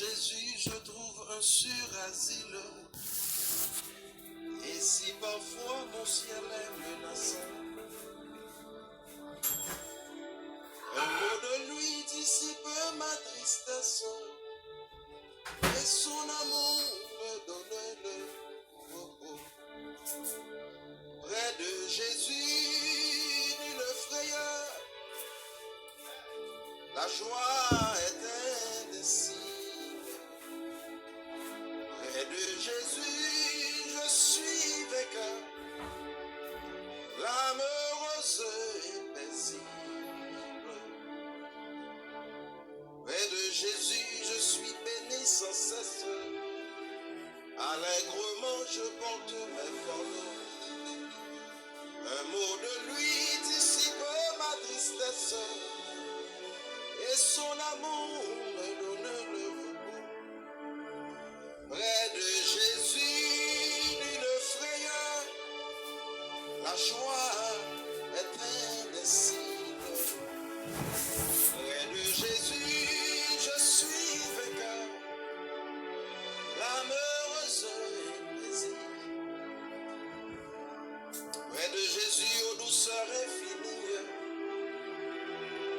Jésus, je trouve un surasile. Et si parfois mon ciel est menaçant, un mot de lui dissipe ma tristesse. Et son amour me donne le repos. Près de Jésus, nulle frayeur, la joie est indicible. Près de Jésus, je suis vainqueur, l'âme heureuse et paisible. Près de Jésus, je suis béni sans cesse. Allègrement, je porte mes fardeaux. Un mot de lui dissipe ma tristesse. Et son amour me donne le repos. Près de Jésus, nulle frayeur, la joie est indicible. Près de Jésus, je suis vainqueur, l'âme heureuse et paisible. Près de Jésus, aux douceurs infinies,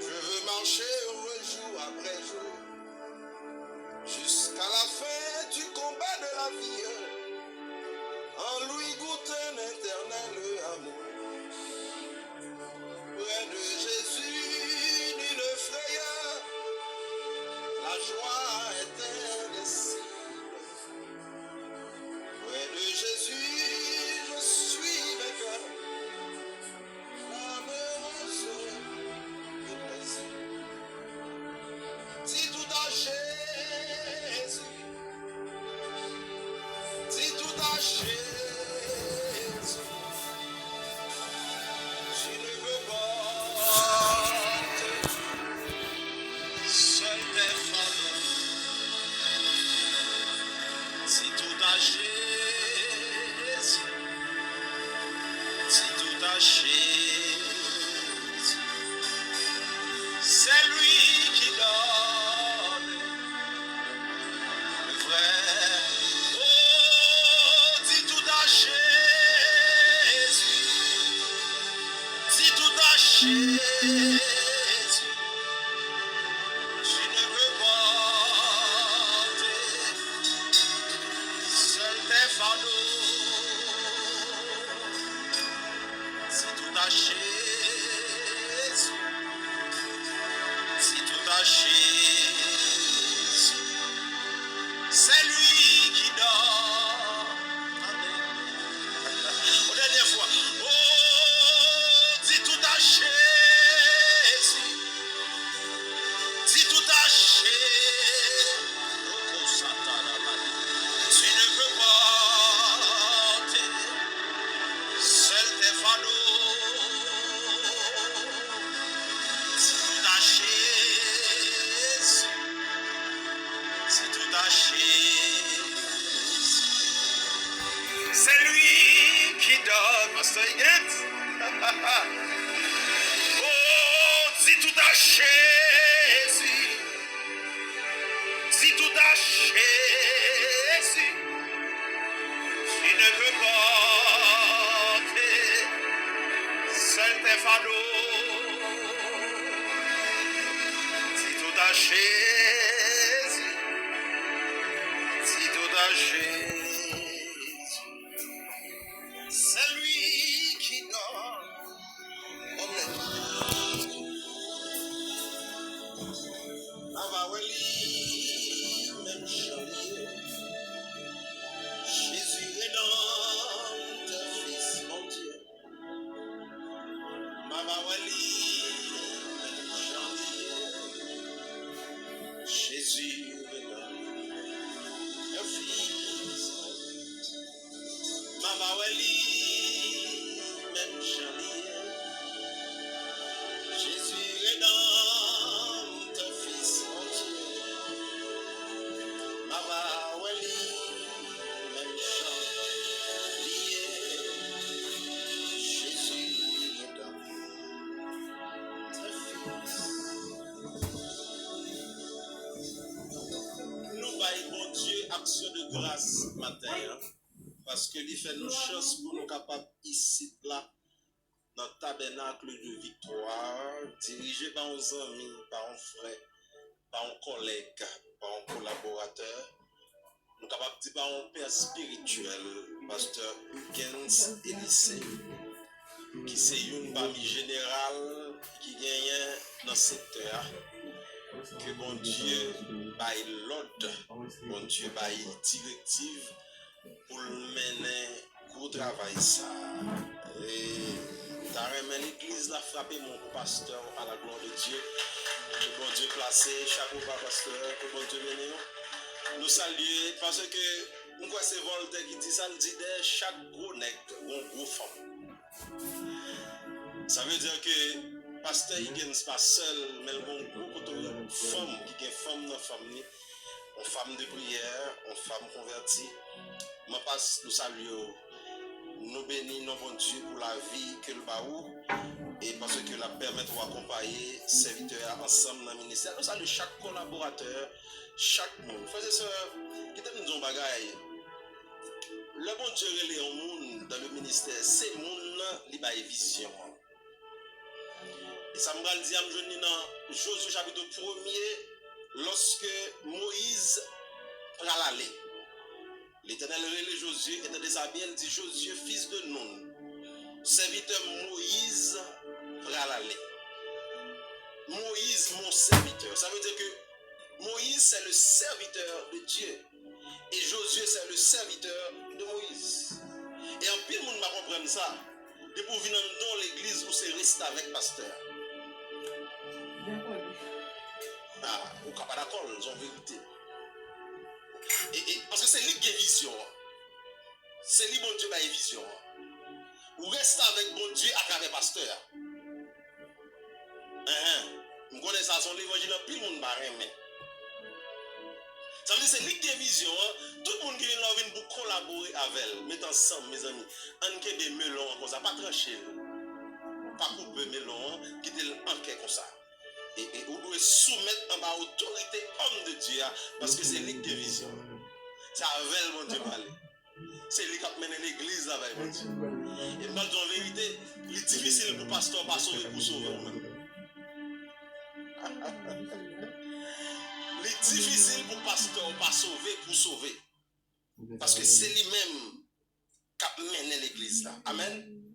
je veux marcher heureux jour après jour, jusqu'à la fin du combat de la vie, en lui goûter un éternel amour. Près de Jésus, nulle frayeur, la joie est indicible. Près de Jésus, je suis vainqueur, l'âme heureuse et paisible. Dis tout à Jésus, dis tout à Jésus, tu ne veux porter seul tes fardeaux. Dis tout à Jésus, dis tout à Jésus, c'est lui qui donne le vrai. Oh, dis tout à Jésus, dis tout à Jésus, tu ne veux porter seul tes fardeaux. Dis tout à Jésus, dis tout à Jésus, c'est lui qui donne. Amen. Une dernière fois. Oh, dis tout à Jésus, dis tout à Jésus. Oh, Satan, tu ne peux porter seul tes fardeaux. Dis tout à Jésus, dis tout à Jésus, c'est lui qui donne. Pasteur Higuette. Oh, dis tout à Jésus, dis tout à Jésus, tu ne peux porter seul tes fardeaux. Dis tout à Jésus, dis tout à Jésus, c'est lui qui donne. Amen. Avaweli, même chalier, Jésus rédempteur, Fils mon Dieu. Mavaweli, même chalier, Jésus rédempteur, Fils mon Dieu. Mavaweli, même chalier, Jésus rédempteur, Fils mon Dieu. Mama Weli, même chalier, Jésus rédempteur, Fils. Nous action de grâce matin, hein, parce que il fait une chance pour nous capables ici, là, dans le tabernacle de victoire, dirigé par nos amis, par un frère, par un collègue, par un collaborateur. Nous sommes capables de dire par un père spirituel, pasteur Hugens Elysée, qui c'est une parmi générale qui gagne dans le secteur. Que bon Dieu baille l'ordre, bon Dieu baille directive pour mener gros travail ça. Et t'as remis l'église la frappé mon pasteur à la gloire de Dieu. Que bon Dieu placé, chapeau par pasteur, que bon Dieu bénisse. Nous saluer parce que nous c'est Voltaire qui dit ça, nous dit chaque gros nègre, un gros femme. Ça veut dire que pasteur Higgins pas seul, mais le bon groupe de femmes qui est femme dans la famille, une femme de prière, une femme convertie. Je passe nous saluer, nous bénissons nos bon Dieu pour la vie que le baou et parce que la permet d'accompagner serviteurs ensemble dans le ministère. Nous saluons chaque collaborateur, chaque monde. Frères et sœurs, qui te nous disons bagaille. Le bon Dieu est un monde dans le ministère, c'est monde qui a une vision. Et ça me va le dire, je dans Josué chapitre 1er, lorsque Moïse prend l'aller. L'Éternel relève Josué et dans déshabillé, il dit Josué, fils de Nun, serviteur Moïse prend l'aller. Moïse, mon serviteur. Ça veut dire que Moïse, c'est le serviteur de Dieu. Et Josué, c'est le serviteur de Moïse. Et en pile, monde m'a compris ça. Et pour venir dans l'église où c'est rester avec pasteur. Ah, ou pas d'accord, ils ont vérité. Et parce que c'est lui qui a vision. C'est lui, bon Dieu, qui a vision. Ou reste avec bon Dieu à travers pasteur. Je connais ça, son l'évangile, puis le monde va aimer. Ça veut dire que c'est lui qui a vision. Tout le monde qui vient pour collaborer avec elle. Mettez ensemble, mes amis. On a des melons comme ça, pas trancher. Pas couper melons, qui te l'enquête comme ça. Et vous devez soumettre en bas autorité homme de Dieu, parce que c'est lui qui a vision. C'est avec mon Dieu parler. C'est lui qui a mené l'église avec mon Dieu. Et moi, en vérité, il est difficile pour le pasteur pas sauver pour sauver. Il est difficile pour le pasteur pas sauver pour sauver. Parce que c'est lui-même qui a mené l'église là. Amen.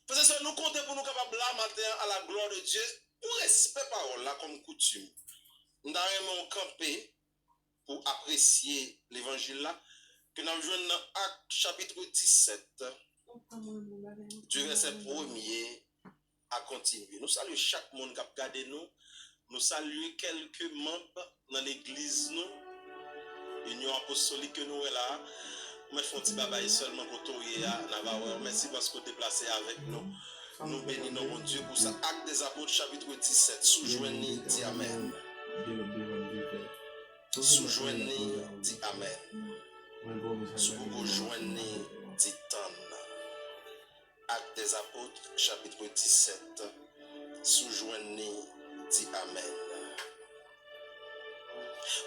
Parce que nous comptons pour nous capables là matin à la gloire de Dieu, pour respect parole là comme coutume. Nous avons campé pour apprécier l'évangile là, que nous avons joué dans Actes chapitre 17, du verset 1er à continuer. Nous saluons chaque monde qui a regardé nous. Nous saluons quelques membres dans l'église nous. Union apostolique que nous est là. Mais font petit babaye seulement pour toi Navarre. Merci parce que vous déplacez avec nous. Nous bénissons mon Dieu pour ça. Acte des apôtres chapitre 17. Sous-joignez, dit Amen. Sous-joignez, dit Amen. Sous-joignez, dit Tan. Acte des apôtres chapitre 17. Sous-joignez, dit Amen.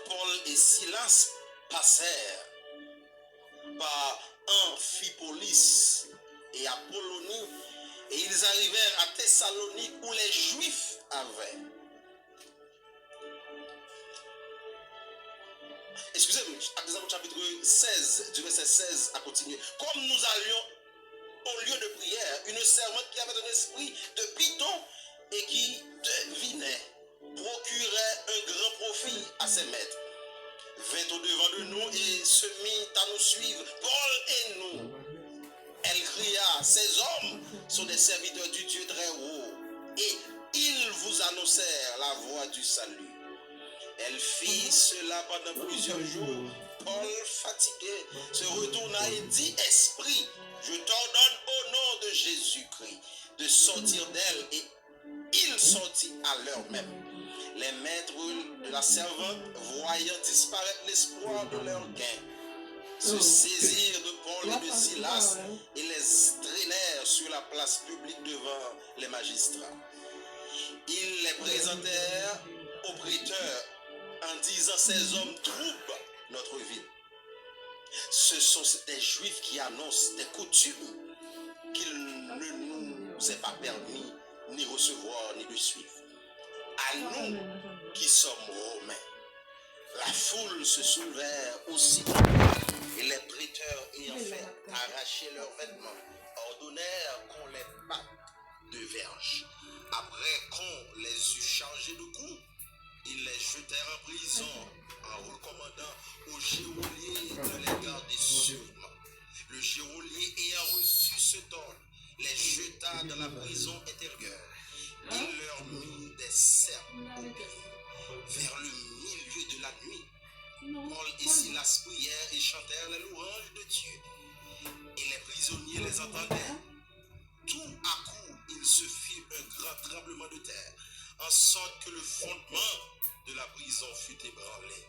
Paul et Silas passèrent par Amphipolis et Apollonie, et ils arrivèrent à Thessalonique où les Juifs avaient. Excusez-moi, Actes chapitre 16, du verset 16 à continuer. Comme nous allions au lieu de prière, une servante qui avait un esprit de python et qui devinait, procurait un grand profit à ses maîtres, vint au-devant de nous et se mit à nous suivre, Paul et nous. Elle cria, ces hommes sont des serviteurs du Dieu très haut, et ils vous annoncèrent la voie du salut. Elle fit cela pendant plusieurs jours. Paul, fatigué, se retourna et dit, Esprit, je t'ordonne au nom de Jésus-Christ de sortir d'elle, et il sortit à l'heure même. Les maîtres de la servante, voyant disparaître l'espoir de leur gain, se saisirent de Paul et de Silas et les traînèrent sur la place publique devant les magistrats. Ils les présentèrent au prêteur en disant, ces hommes troublent notre vie Ce sont des juifs qui annoncent des coutumes qu'il ne nous est pas permis ni recevoir ni de suivre. À nous qui sommes romains, la foule se soulevait aussi et les prêteurs ayant fait arracher leurs vêtements ordonnèrent qu'on les batte de verge. Après qu'on les eut chargés de coups, ils les jetèrent en prison en recommandant au geôlier de les garder sûrement. Le geôlier ayant reçu cet ordre, les jeta dans la prison intérieure. Il leur mit des serpes au pied. Vers le milieu de la nuit, Paul et Silas prièrent et chantèrent les louanges de Dieu. Et les prisonniers les entendaient. Tout à coup, il se fit un grand tremblement de terre, en sorte que le fondement de la prison fut ébranlé.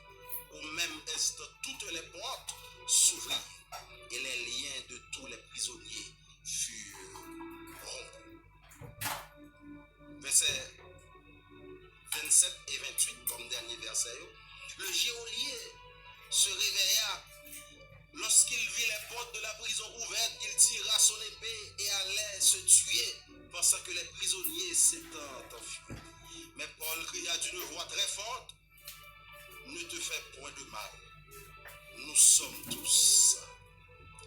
Au même instant, toutes les portes s'ouvrirent et les liens de tous les prisonniers furent rompus. Versets 27 et 28 comme dernier verset. Le geôlier se réveilla. Lorsqu'il vit les portes de la prison ouvertes, il tira son épée et allait se tuer, pensant que les prisonniers s'étant enfuis. Mais Paul cria d'une voix très forte: ne te fais point de mal. Nous sommes tous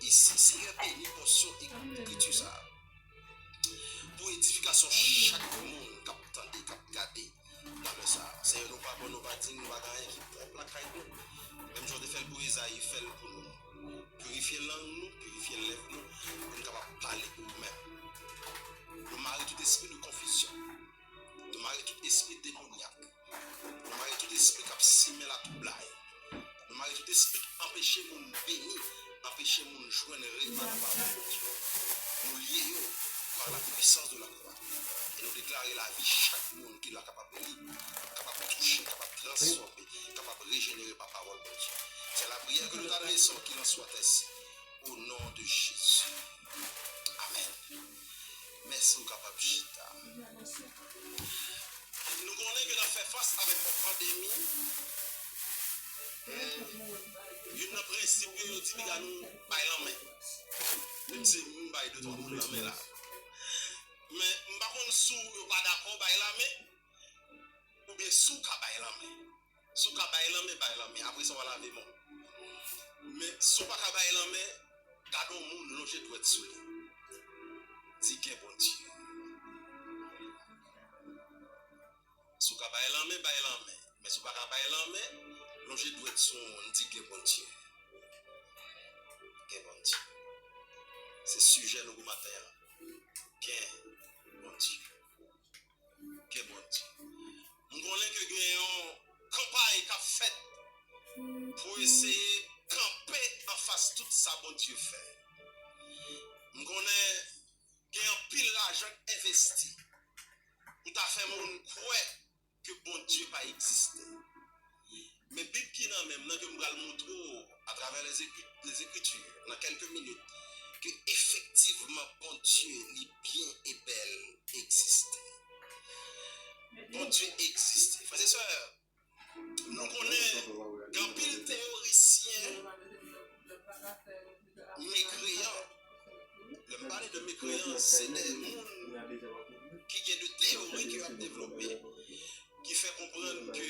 ici. Seigneur, béni pour son écriture ça. Pour édification chaque monde qui a entendu, qui a regardé dans le ça. Seigneur, nous pas bon, nous pas dire, nous pas gagner qui propre la caille. Même si on fait le pour Isaïe, fait le pour nous. Purifier langue nous, purifier lèvres nous, pour nous capables parler pour nous-mêmes. Nous marions tout esprit de confusion. Nous marions tout esprit démoniaque. Nous marions tout esprit qui a simé la troublaille. Nous marions tout esprit qui empêche mon béni, empêche mon joindre réellement la parole de Dieu. Nous lions par la puissance de la croix. Et nous déclarer la vie chaque monde qui est capable de lire, capable de toucher, capable de transformer, capable de régénérer par parole de Dieu. C'est la prière que nous adressons, qu'il en soit ainsi. Au nom de Jésus. Amen. Merci au capable Chita. Nous connaissons que nous fait face avec la pandémie. Il y a un principe que nous disons que nous baillons la main. Même si nous baillons deux, trois mots la main là. Mais par contre, si vous n'êtes pas d'accord, baillons la main. Ou bien si vous baillons la main. Si vous baillons la main, après ça, on va laver mon. Mais si vous n'êtes pas baillons la main, gardons le monde, loger doit être sous lui. Dis que bon Dieu. Si vous baillons la main, baillons la main. Mais si vous n'êtes pas baillons la main, loger doit être sous lui. Dis que bon Dieu. Que bon Dieu. C'est sujet nous matin. Que bon Dieu. Que bon Dieu. Nous connaissons que nous avons une campagne qui a fait pour essayer de camper en face de tout ça bon Dieu fait. Nous connaissons qu'il y a un pile d'argent investi pour ta fait mon croire que bon Dieu pas existé. Mais Bible qui n'a même que nous allons montrer à travers les écritures dans quelques minutes que effectivement bon Dieu est bien et belle existé. Bon Dieu existe. Frères et sœurs, nous connaissons qu'un pile théoricien mécréant. Le parler de mécréant, c'est des gens qui ont de théories qui ont développé, qui fait comprendre que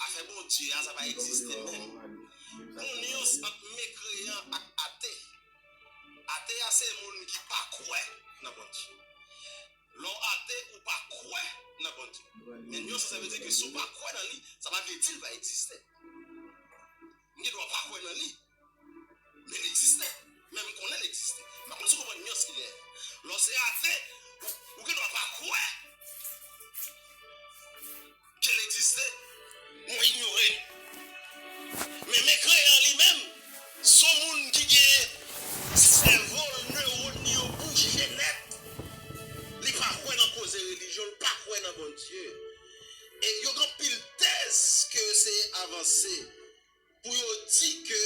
affaire bon Dieu, ça va exister même. On nuance entre mécréant et athée. Athée, c'est des gens qui ne pas croire dans bon Dieu. L'on athée ou pas croire dans bon Dieu. Mais nous, ça veut dire que si on ne pas croire dans lui, ça va dire qu'il va exister. On ne doit pas croire dans lui. Mais il existait. Même qu'on ait existé. Par contre, si on comprend mieux ce qu'il est, lorsque c'est athée, on ne doit pas croire qu'elle existait, on ignorer. Mais mécréant lui-même, son monde qui est cerveau, neurone, bouche, net. Il ne pas croire dans la cause religion, il ne pas croire dans bon Dieu. Et il y a une pile thèse que c'est avancé pour dire que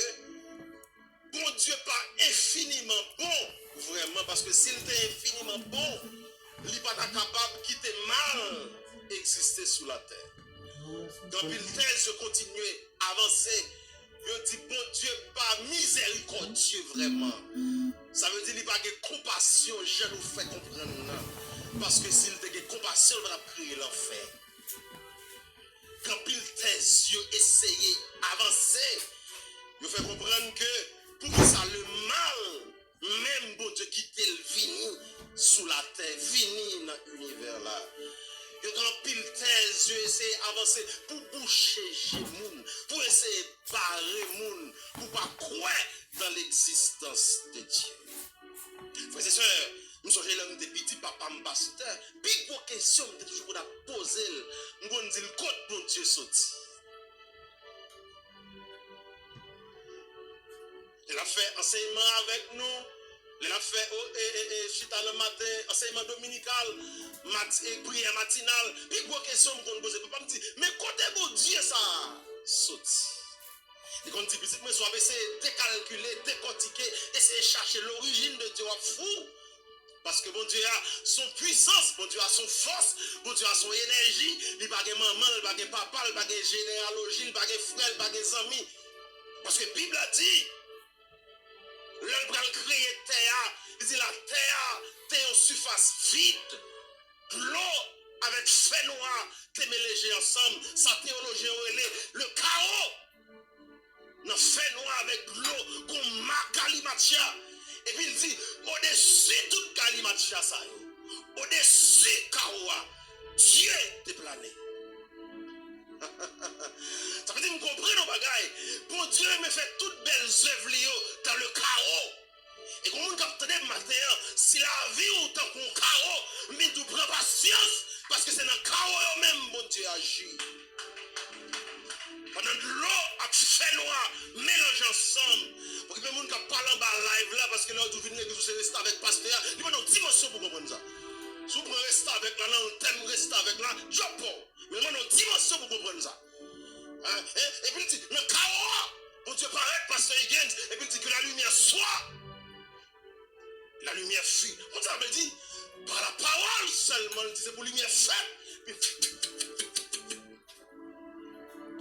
bon Dieu n'est pas infiniment bon, vraiment, parce que s'il était infiniment bon, il n'est pas capable de quitter mal exister sous la terre. Dans une thèse, je continue à avancer Je dis, bon Dieu, pas miséricordieux vraiment. Ça veut dire qu'il n'y a pas de compassion, je nous fais comprendre. Parce que s'il y a de compassion, il va créer l'enfer. Quand il tes yeux essayer d'avancer, il fait comprendre que pour que ça le mal, même bon Dieu qui t'est venu sous la terre, venu dans l'univers là. Il quand pile tes yeux essayer d'avancer pour boucher les gens, pour essayer de barrer les gens, pour ne pas croire dans l'existence de Dieu. Frères et sœurs, nous sommes l'homme de petit papa pasteur. Puis pour question, nous toujours poser, nous allons dire le code bon Dieu sorti. Il a fait enseignement avec nous. Il a fait chita le matin, enseignement dominical, prière matinale. Puis pour question, nous allons poser. Papa me dit, mais côté bon Dieu ça sorti. Et quand on dit, petit, moi, soit essayer de décalculer, décortiquer, essayer de chercher l'origine de Dieu fou. Parce que bon Dieu a son puissance, bon Dieu a son force, bon Dieu a son énergie. Il n'y a pas de maman, il n'y a pas de papa, il n'y a pas de généalogie, il n'y a pas de frère, il n'y a pas de amis. Parce que la Bible a dit, l'homme va créer terre, il dit la terre, en surface vide, l'eau avec feu noir, te mélanger ensemble, sa théologie le chaos. Dans fait noir avec l'eau comme Galimatia. Et puis il dit, au-dessus de toute Galimatia, au-dessus de Kaoua, Dieu te plané. Ça veut dire que vous comprenez nos bagailles. Bon Dieu me fait toutes belles œuvres dans le chaos. Et comme on capte le matin, si la vie ou tant qu'on chaos, mais tu prends patience, parce que c'est dans le chaos même bon Dieu agit. Pendant que l'eau a fait noir, mélange ensemble. Pour que les gens qui parlent en bas live là, parce que là, vous venez vous rester avec le pasteur, il va nous dimension pour comprendre ça. Si vous prenez rester avec là, non, thème rester avec là, je pas. Mais il va nous dimension pour comprendre ça. Hein? Et puis il dit, le chaos, bon Dieu paraît, pasteur Higgins, et puis il dit que la lumière soit. La lumière fuit. On ça veut dire, par la parole seulement, il dit, c'est pour la lumière faite.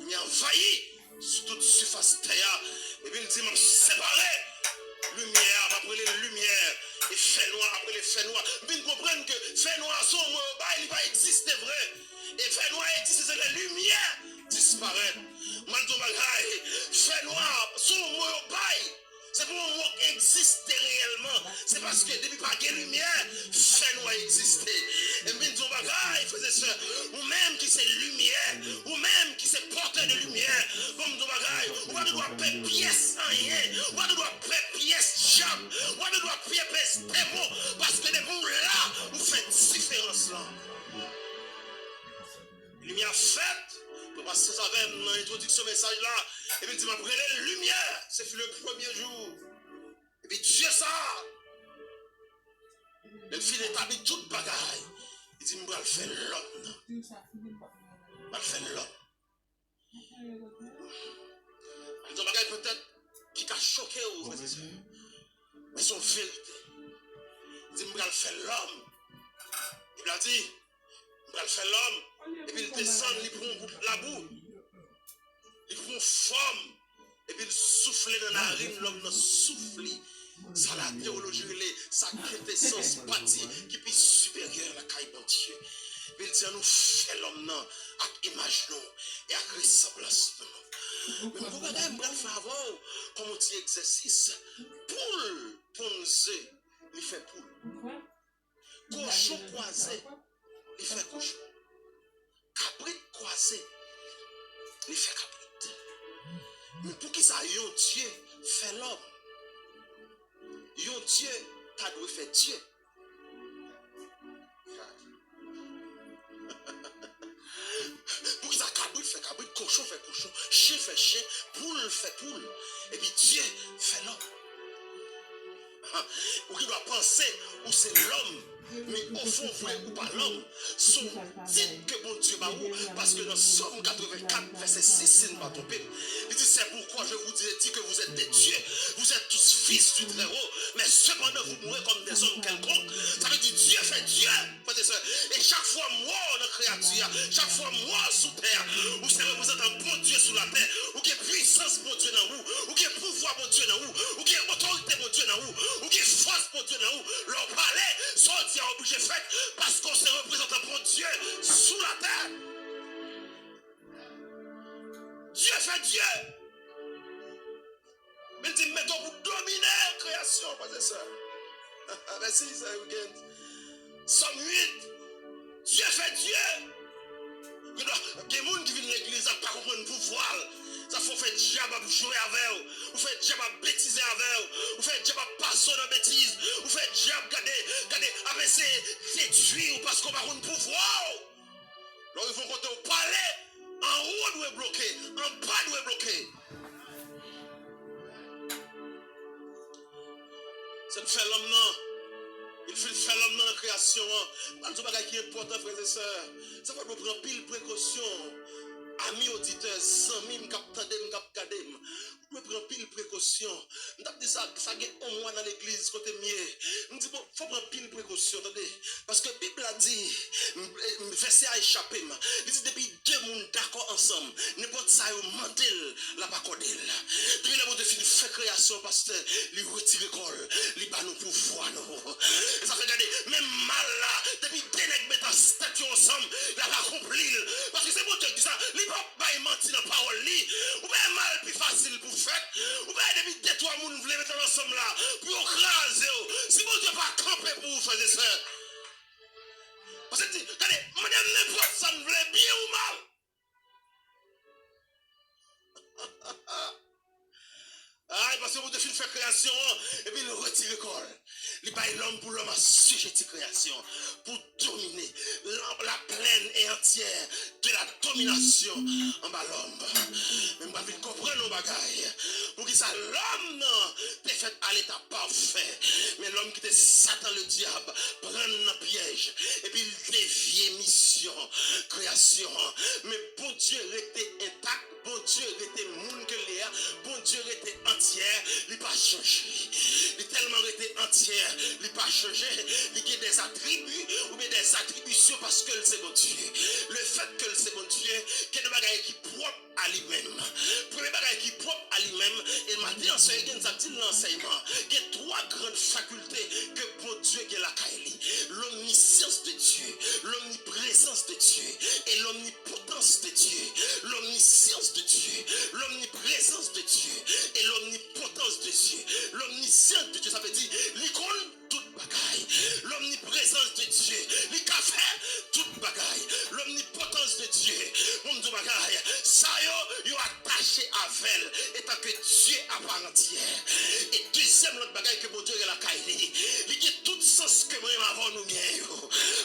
Il a envahi sur toute surface terre. Et puis il dit, m'a séparé. Lumière, après les lumières. Et fait noir, après les faits noirs. Puis vous comprenez que fait noir, son mot, il va exister vrai. Et fait noir existe, c'est la lumière disparaît. Maldo Bagay, fait noir, son mot, c'est pour un mot exister réellement. C'est parce que depuis pas de lumière, fait noir exister. Et puis nous bagaille, frères et sœurs, ou même qui c'est lumière, ou même qui c'est porteur de lumière, comme nous bagaille, ou pas de doit payer pièce en rien, ou pas de doit payer pièce jam, ou pas de doit payer pièce démon, parce que des bons là, vous faites différence là. Lumière faite. Parce que ça va dans l'introduction message là, et puis il m'a brûlé la lumière, c'est le premier jour. Et puis Dieu ça, le fil établit toute bagaille. Il dit, je vais faire l'homme. Je vais faire l'homme. Il bagaille peut-être qui t'a choqué, mais son vérité. Il dit, je vais faire l'homme. Il a dit, je vais faire l'homme. Et puis il descend, il prend la boue, il prend forme, et puis il souffle dans la narine, l'homme souffle. Ça la théologie, sa quintessence bâtie qui est supérieure à la caille de Dieu. Il dit à nous faire l'homme avec image nous et avec ressemblance nous. Mais vous regardez, je vais faire avant, comme on dit exercice, poule, ponce, il fait poule. Cochon croisé, il fait cochon. Cabrit croisé, il fait cabrit. Mais pour qui ça, yon Dieu fait l'homme? Yon Dieu, t'as dû faire Dieu. Pour qui ça, cabrit fait cabrit, cochon fait cochon, chien fait chien, poule fait poule. Et puis Dieu fait l'homme. Ou qui doit penser, ou c'est l'homme. Mais au fond, vrai ou pas l'homme, sont dit que bon Dieu va où? Parce que dans Somme 84, verset 6, il ne m'a trompé. Il dit, c'est pourquoi je vous dis que vous êtes des dieux, vous êtes tous fils du Très-Haut, mais cependant vous mourrez comme des hommes quelconques. Ça veut dire Dieu fait Dieu, frères et sœurs. Et chaque fois mort dans la créature, chaque fois mort sous terre, vous savez, vous êtes un bon Dieu sous la terre, ou avez puissance pour Dieu dans vous, ou avez pouvoir pour Dieu dans vous, ou avez autorité pour Dieu dans vous, ou avez force pour Dieu dans vous. Leur parler, sortir obligé fait parce qu'on se représente pour Dieu sous la terre. Dieu fait Dieu. Mais il dit, mettons pour dominer la création, frères et sœurs. Merci, ça week-end. Somme 8. Dieu fait Dieu. Il y a des gens qui viennent de l'église, ils ne pas comprendre le pouvoir. Ça faut faire diable à jouer avec eux. Vous faites diable à bêtiser avec eux. Vous faites diable à passer dans la bêtise. Vous faites diable à essayer de détruire parce qu'on n'a pas de pouvoir. Alors ils vont compter au palais. En haut, nous est bloqué. En bas, nous est bloqué. C'est fait l'homme, non. Il faut faire l'homme dans la création. Pas de bagage qui est important, frères et sœurs. Ça va nous prendre pile précaution. Amis auditeurs, amis, m'kaptadem. Nous prenons pile précaution. Nous avons dit ça gagne un mois dans l'église, côté mieux. Nous disons, il faut prendre pile précaution. Attendez. Parce que la Bible a dit, verset a échappé. Il dit, depuis deux mondes d'accord ensemble, n'importe ça, il mentel, la pas codel. Depuis la mode de faire création, pasteur, il retire l'école, il bat nous pouvoir. Et ça fait regarder, même mal là, depuis deux nègres mettent en statut ensemble, il n'a pas compris. Parce que c'est bon Dieu qui dit ça, il ne peut pas mentir dans la parole. Ou bien mal plus facile pour faire, ou bien depuis deux, trois mouns, vous voulez mettre ensemble là, puis écraser. Si bon Dieu pas camper pour vous, frères et sœurs. Parce que, regardez, madame n'importe ça, vous voulez bien ou mal. Ah, parce que vous devez faire création, et puis il retire l'école. Il baille l'homme pour l'homme à sujet de création, pour dominer la pleine et entière de la domination en bas l'homme. Même pas vite comprendre nos bagailles. Pour que ça, l'homme t'est fait à l'état parfait. Mais l'homme qui était Satan le diable, prend un piège, et puis il dévie mission, création. Mais bon Dieu était intact. Bon Dieu était monde que l'air, bon Dieu était entière, il n'a pas changé. Il est tellement été entière, il n'a pas changé. Il y a des attributs ou bien des attributions parce que c'est bon Dieu. Le fait que c'est bon Dieu, qu'il y a des bagailles qui propre à lui-même. Premier bagaille qui propre à lui-même, et m'a dit l'enseignement, il y a trois grandes facultés que bon Dieu qui est la Kaili. L'omniscience de Dieu, l'omniprésence de Dieu et l'omnipotence de Dieu. L'omniscience de Dieu, l'omniprésence de Dieu et l'omnipotence de Dieu. L'omniscience de Dieu, ça veut dire l'icône toute bagaille. L'omniprésence de Dieu, l'icafé toute bagaille. L'omnipotence de Dieu, mon Dieu bagaille. Ça yo attaché à elle, étant que Dieu à part entière. Et deuxième l'autre bagaille que mon Dieu est la caille. Il y a tout sens que moi avant nous bien.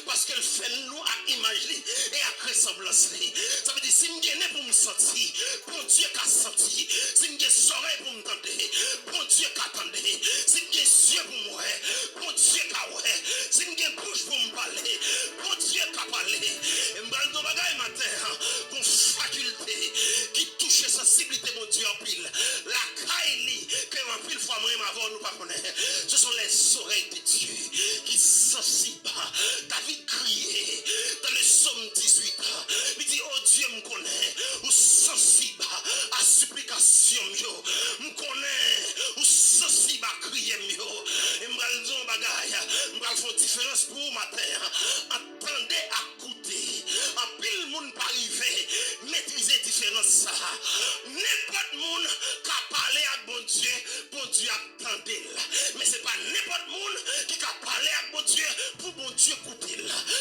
Parce qu'elle fait nous à imaginer et à ressemblance. Ça veut dire si je pour me sentir, bon Dieu qu'a senti. Si je oreilles pour me tendre, bon Dieu qu'a attendu. Si je yeux pour moi, bon Dieu qu'a ouais. Si je bouche pour me parler, bon Dieu qu'a parlé. Et je vais dans bagaille matin, pour faculté qui touche sensibilité mon Dieu en pile. La caille que en pile fois moi avant nous pas connaître. Ce sont les oreilles de Dieu qui sensibles. David criait dans le psaume 18. Il dit oh Dieu me connaît ou sensible à supplication yo. Me connaît ou sensible à crier yo. Et me va dire bagaille, me va faire différence pour matin. Attendez à écouter. En pile monde pas arrivé maîtriser différence ça. N'importe monde qui a parlé à bon Dieu attendez. Mais c'est pas n'importe monde qui a parlé à bon Dieu écouter.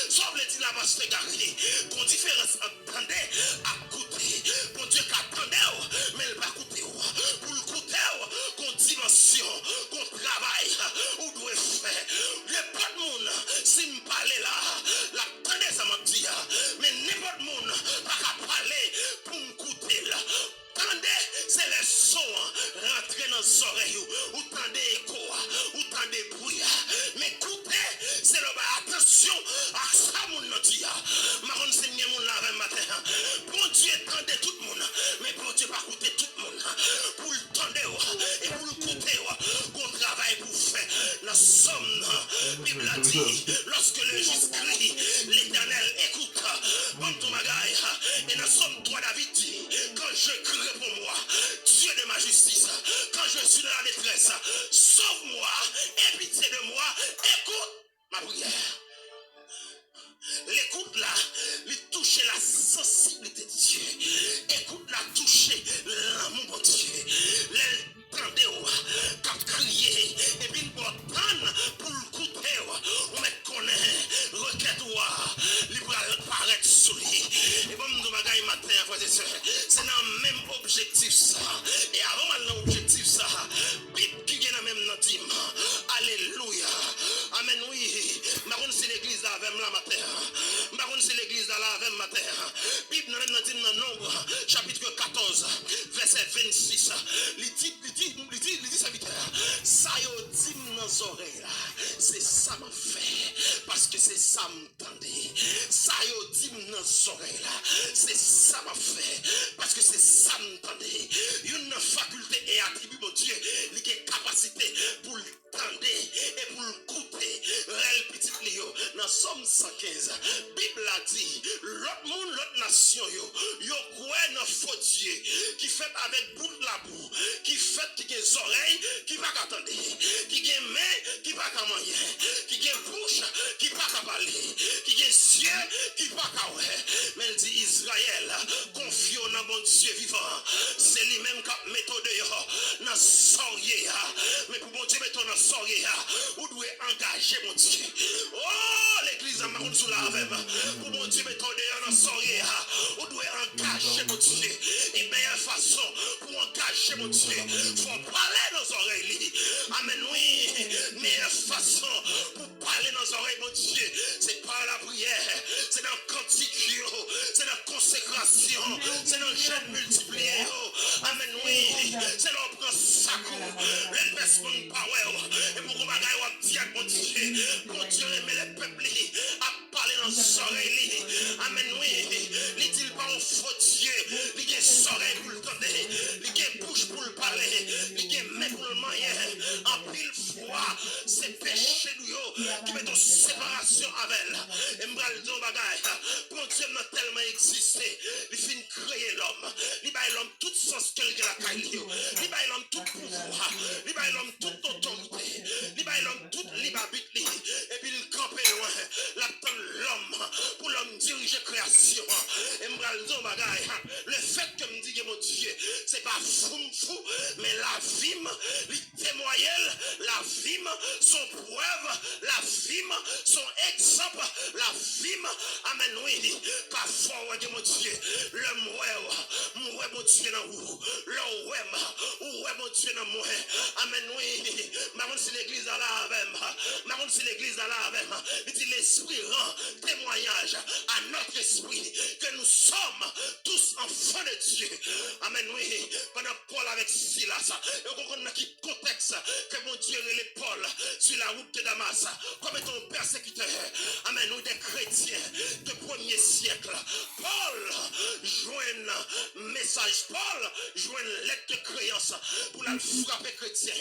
Sauf le dit la vache de Gary. Qu'on différence entendez à écouter. Bon Dieu qui attendait, mais il va écouter. Pour l'écouter, qu'on dimension, qu'on travaille, ou doit faire. N'importe monde, si me parler là, l'attendez ça m'a dit. Mais n'importe monde pas parler pour m'écouter là. Tendez, c'est les sons rentrer dans les oreilles, ou tendez écho, ou tendez bruit. Mais écoutez, c'est le attention à ça, mon dit. Marron, c'est bien mon là matin. Bon Dieu, tendez tout le monde, mais bon Dieu, pas écouter tout le monde. Pour le tendre et pour le couper, qu'on travaille pour faire. La somme, la Bible a dit, lorsque le juste crie, l'Éternel écoute. Bon, ton magaï, et la somme, toi, David dit, quand je crie pour moi, L'écoute là, il touche la sensibilité de Dieu. Écoute là, toucher l'amour de Dieu. L'entendez quand crier et puis pour prendre pour le couper on met connaît requête il va paraître sous lui et bon nous bagaille matin c'est dans le même objectif ça et avant l'objectif ça Bible qui vient même dans dim alléluia amen oui maron c'est l'église là avec la matin maron c'est l'église là avec matin Bible dans dim dans Nombre chapitre 14 verset 26 il dit serviteur ça yo dit dans les oreilles là c'est ça m'a fait parce que c'est ça m'entendait ça yo dit dans les oreilles là c'est ça m'a fait parce que c'est ça m'entendait une faculté et attribut mon Dieu il a capacité pour tendre et pour écouter réel petit lio dans Somme 115 Bible a dit l'autre monde l'autre nation yo croit dans faux Dieu qui fait avec bout de la boue qui fait qui a des oreilles qui pas attendre qui a main qui pas qu'à manger qui a bouche qui pas qu'à parler qui a yeux qui pas qu'à voir mais il dit Israël confie dans bon Dieu vivant c'est lui-même qui met dehors dans sorcier mais pour bon Dieu mettre dans sorcier ou doit engager mon Dieu oh l'église a marron sous la avec pour mon Dieu mettre dehors dans sorcier ou doit engager mon Dieu et meilleure façon pour engager mon Dieu faut parler dans nos oreilles amen oui meilleure façon pour parler dans nos oreilles mon Dieu c'est par la prière c'est dans le cantique c'est dans la consécration c'est dans le jeûne multiplié amen oui c'est dans le prend sacou le personne power et pour qu'on bagaille ou dire mon Dieu continuer mais les peuples à parler dans nos oreilles amen oui il dit pas au faux Dieu il a des oreilles pour le tendre il a une bouche pour le parler il a une main pour le manger en pile fois c'est péché nous qui met en séparation avec elle et m'bral don bagaille bon Dieu n'a tellement existé il finit créer l'homme il baille l'homme toute sens qu'elle a la caille il baille l'homme tout pouvoir il baille l'homme toute autorité il baille l'homme toute liberté et puis il campe loin l'attend l'homme pour l'homme diriger création et m'bral don bagaille le fait que me dit que mon Dieu c'est pas fou mais la vie il témoigne la vie son preuve la vie son exemple la vie amen oui parfois mon Dieu le moi mon Dieu dans vous le ouais mon Dieu dans moi amen oui maman c'est l'église là avec maman c'est l'église là avec il dit l'esprit rend témoignage à notre esprit que nous sommes tous enfants de Dieu amen oui pendant Paul avec Silas et on comprend dans quel contexte que mon Dieu est Paul sur la route de Damas comme étant persécuteur amen nous des chrétiens de premier siècle Paul joint un message Paul joint une lettre de créance pour la frapper chrétien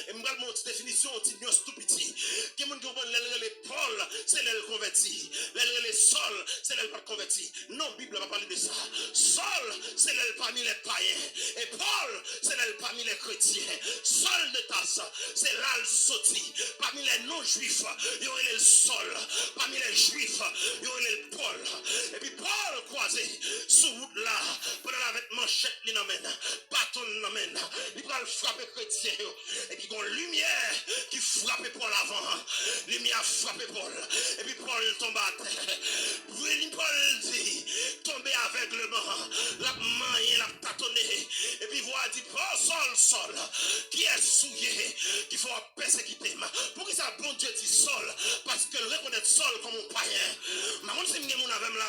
et moi mon définition on stupidité que mon comprend les Paul c'est le converti les Saul c'est le pas converti non Bible va parler de ça Saul c'est le parmi les païens et Paul c'est le parmi les chrétiens Saul de Tasse c'est là le sorti parmi les non-juifs il y aurait le Saul parmi les juifs il y aurait le Paul et puis Paul croisé sous route là pendant avec manchette il n'amène bâton l'amène il va le frapper chrétien et puis il y a une lumière qui frappe Paul avant lumière frappe Paul et puis Paul tombe à terre Paul dit tomber aveuglement la main et la tâtonner et puis voit dit oh Saul qui est souillé qu'il faut persécuter pour qui ça bon Dieu dit Saul parce que le reconnaître Saul comme un païen maman c'est mon avec là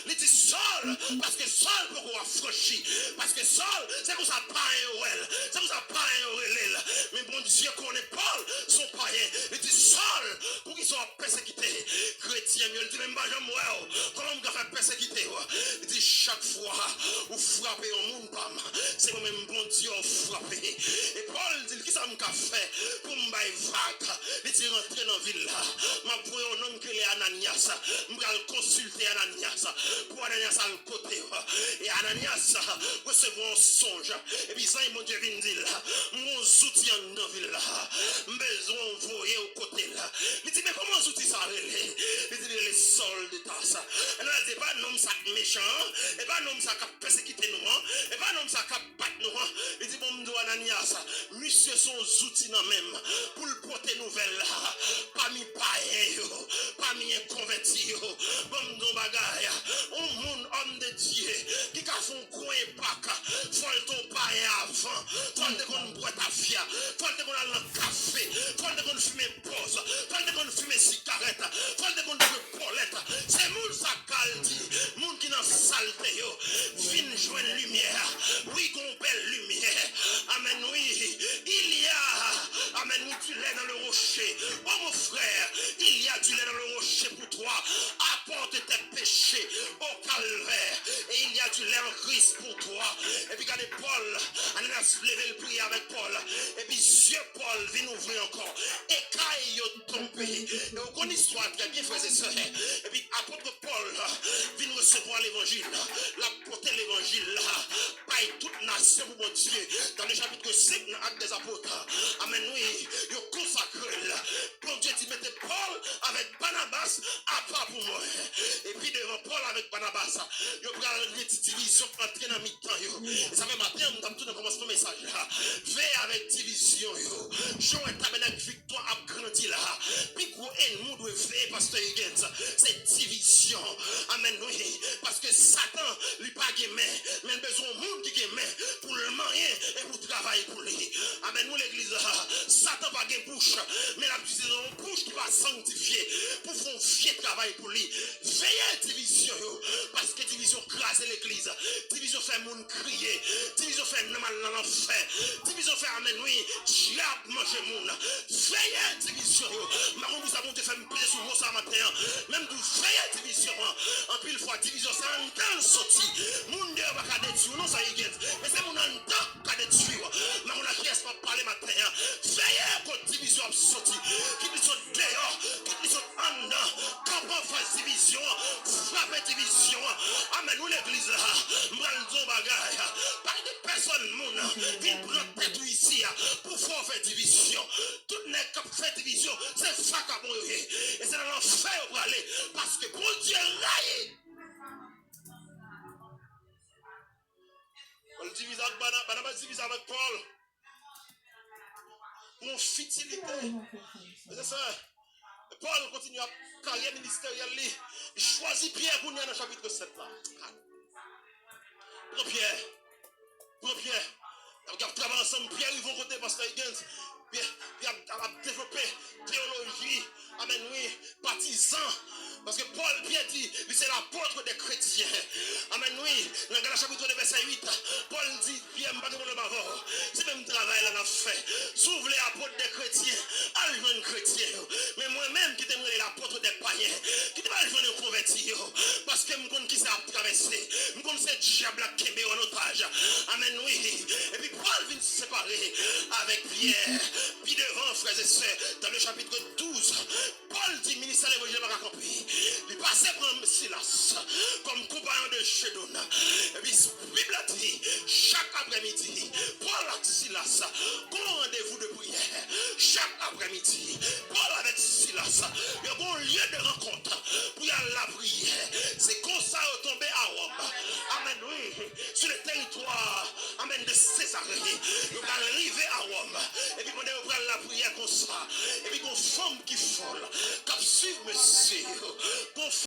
il dit Saul parce que Saul peut qu'on affranchi parce que Saul c'est comme ça païen c'est comme ça païen mais bon Dieu connaît Paul son païen il dit Saul pour qu'ils soient persécutés chrétien il dit même pas j'aime comment on va faire persécuter il dit chaque fois vous frappez un monde c'est comme même bon Dieu frappé et Paul dit qui ça m'a fait pour me bailler vague il dit rentrer dans la ville là m'a pour un homme qui est Ananias m'a consulter Ananias pour Ananias à le côté et Ananias recevoir un songe et puis ça mon Dieu vient dire mon soutien dans la ville là besoin envoyer au côté là il dit mais comment soutien ça il dit les soldes de d'État. Et nous disons pas non ça méchant, et pas non ça qui persécuter nous, et pas non ça qui battre nous. Il dit bon m'dou Ananias, monsieur son outils dans même pour le porter nouvelle là, parmi païens, parmi inconvertis, bon m'dou bagay, un monde homme de Dieu qui a fait un coin pack, faut ton païen avant, faut qu'on boit ta fia, faut qu'on a le café, faut qu'on fume pause, faut qu'on fume cigarette, faut qu'on boit polette. C'est moun sa caldi, moun qui dans saleté yo, vin joindre lumière. Oui, qu'on belle lumière. Amen, oui. Il y a, amen, oui, du lait dans le rocher. Oh mon frère, il y a du lait dans le rocher pour toi. Apporte tes péchés au calvaire. Et il y a du lait en Christ pour toi. Et puis regardez Paul, on a levé le prier avec Paul. Et puis Dieu Paul vient ouvrir encore. Et quand il est tombé, et on connaît l'histoire très bien, frères et sœurs. Et puis apôtre Paul vient recevoir l'évangile. L'apporter l'évangile là. Pas toute nation pour mon Dieu. Dans le chapitre 5 dans l'acte des apôtres. Amen, oui. Il consacré là. Bon Dieu dit mettez Paul avec Barnabas à part pour moi. Et puis devant Paul avec Barnabas, il y a une petite division entrer dans mi-temps. Et ça fait matin, on a tout commencé mon message là. Fais avec division. Jean est tabernacle victoire a grandi là. Puis gros ennemi doit faire pasteur Higgins. C'est division. Amen, oui. Parce que Satan, lui pas gamin, mais besoin de monde qui gamin pour le marier et pour travailler pour lui. Amen, nous l'église, Satan pas gain bouche, mais la bouche qui va sanctifier pour faire fier travail pour lui. Veillez division, parce que division crase l'église, division fait monde crier, division fait mal dans l'enfer, division fait amen, oui, diable manger monde. Veillez division, marron vous avons fait me payer sur moi ça matin, même vous veillez division, en pile fois division, c'est un temps sorti, monde ne va pas détruire, non ça y est, mais c'est mon temps qui a détruire, mais on a pièce pour parler matin, veillez contre division sorti, qui nous sont dehors, qui nous sont en dedans, comment faire division, frapper division, amen, nous l'église là, m'branzon bagay, pas de personne, moun, viennent prendre tête ici, pour faire division, tout n'est qu'à faire division, c'est ça qu'a bon, et c'est dans l'enfer pour aller, parce que pour Dieu raille. On divise avec Barnabas, divise avec Paul. Mon futilité. C'est ça. Paul continue à carrière ministérielle. Il choisit Pierre pour nous dans le chapitre 7 là. Prends Pierre. Regarde, travailler ensemble. Pierre, ils vont côté pasteur Higgins. Pierre a développé théologie. Amen, oui. Baptisant. Parce que Pierre dit, c'est l'apôtre des chrétiens. Amen, oui. Dans le chapitre 2, verset 8, Paul dit, Pierre, je ne vais pas voir. C'est même travail là, on a fait. S'ouvre les apôtres des chrétiens, allez chrétien. Mais moi-même, qui t'aimerais l'apôtre des païens, qui t'aimerais le convertir. Parce que je connais qui ça a traversé. Je connais ce diable qui est en otage. Amen, oui. Et puis Paul vient se séparer avec Pierre. Puis devant, frères et sœurs, dans le chapitre 12, Paul dit, ministère de l'évangile va accomplir. Il passait pour Silas comme compagnon de Chédon. Et puis la Bible a dit, chaque après-midi, Paul avec Silas, qu'on rendez-vous de prière. Chaque après-midi, Paul avec Silas, il y a un lieu de rencontre pour y aller la prière. C'est comme ça qu'on tombé à Rome. Amen, oui. Sur le territoire, amen, de Césarée. Il va arriver à Rome. Et puis, on va la prière comme ça. Et puis, une femme qui folle, qui suit monsieur.